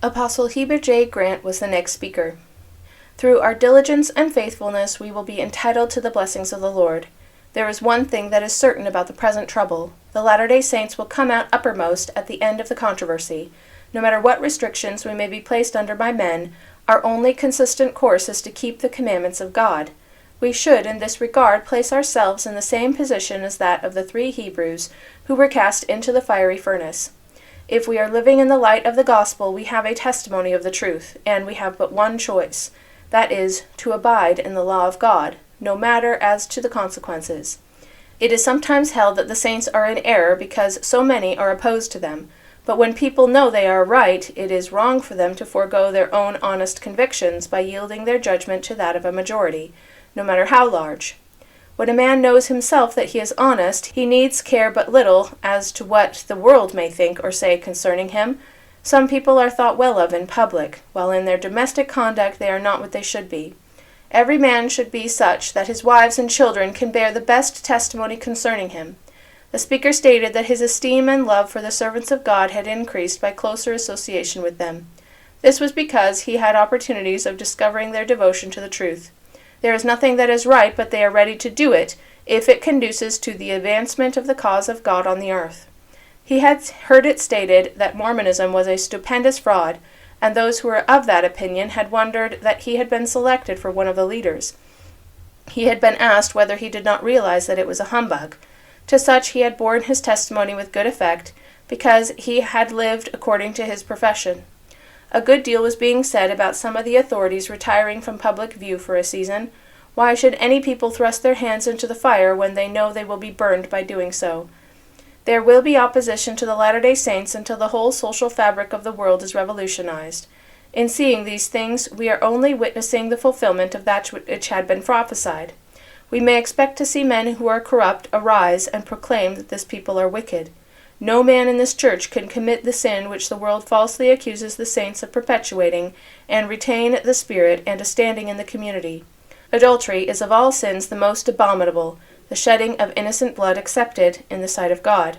Apostle Heber J. Grant was the next speaker. Through our diligence and faithfulness we will be entitled to the blessings of the Lord. There is one thing that is certain about the present trouble. The Latter-day Saints will come out uppermost at the end of the controversy. No matter what restrictions we may be placed under by men, our only consistent course is to keep the commandments of God. We should, in this regard, place ourselves in the same position as that of the 3 Hebrews who were cast into the fiery furnace. If we are living in the light of the gospel, we have a testimony of the truth, and we have but one choice. That is, to abide in the law of God, no matter as to the consequences. It is sometimes held that the saints are in error because so many are opposed to them, but when people know they are right, it is wrong for them to forego their own honest convictions by yielding their judgment to that of a majority, no matter how large. When a man knows himself that he is honest, he needs care but little as to what the world may think or say concerning him. Some people are thought well of in public, while in their domestic conduct they are not what they should be. Every man should be such that his wives and children can bear the best testimony concerning him. The speaker stated that his esteem and love for the servants of God had increased by closer association with them. This was because he had opportunities of discovering their devotion to the truth. There is nothing that is right, but they are ready to do it, if it conduces to the advancement of the cause of God on the earth. He had heard it stated that Mormonism was a stupendous fraud, and those who were of that opinion had wondered that he had been selected for one of the leaders. He had been asked whether he did not realize that it was a humbug. To such he had borne his testimony with good effect, because he had lived according to his profession. A good deal was being said about some of the authorities retiring from public view for a season. Why should any people thrust their hands into the fire when they know they will be burned by doing so? There will be opposition to the Latter-day Saints until the whole social fabric of the world is revolutionized. In seeing these things, we are only witnessing the fulfillment of that which had been prophesied. We may expect to see men who are corrupt arise and proclaim that this people are wicked. No man in this church can commit the sin which the world falsely accuses the saints of perpetuating, and retain the spirit and a standing in the community. Adultery is of all sins the most abominable, the shedding of innocent blood excepted in the sight of God.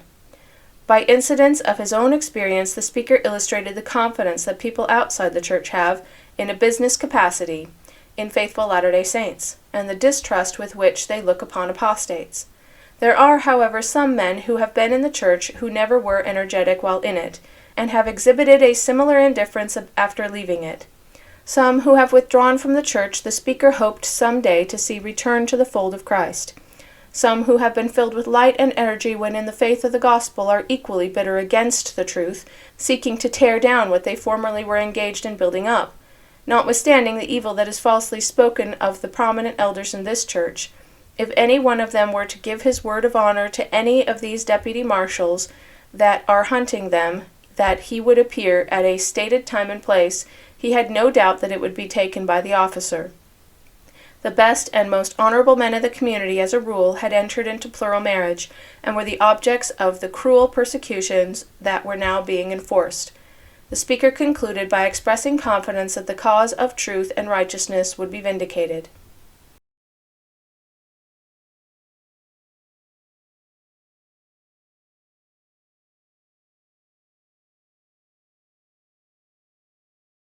By incidents of his own experience, the speaker illustrated the confidence that people outside the church have, in a business capacity, in faithful Latter-day Saints, and the distrust with which they look upon apostates. There are, however, some men who have been in the church who never were energetic while in it, and have exhibited a similar indifference after leaving it. Some who have withdrawn from the church the speaker hoped some day to see return to the fold of Christ. Some who have been filled with light and energy when in the faith of the gospel are equally bitter against the truth, seeking to tear down what they formerly were engaged in building up. Notwithstanding the evil that is falsely spoken of the prominent elders in this church, if any one of them were to give his word of honor to any of these deputy marshals that are hunting them, that he would appear at a stated time and place, he had no doubt that it would be taken by the officer. The best and most honorable men of the community, as a rule, had entered into plural marriage, and were the objects of the cruel persecutions that were now being enforced. The speaker concluded by expressing confidence that the cause of truth and righteousness would be vindicated.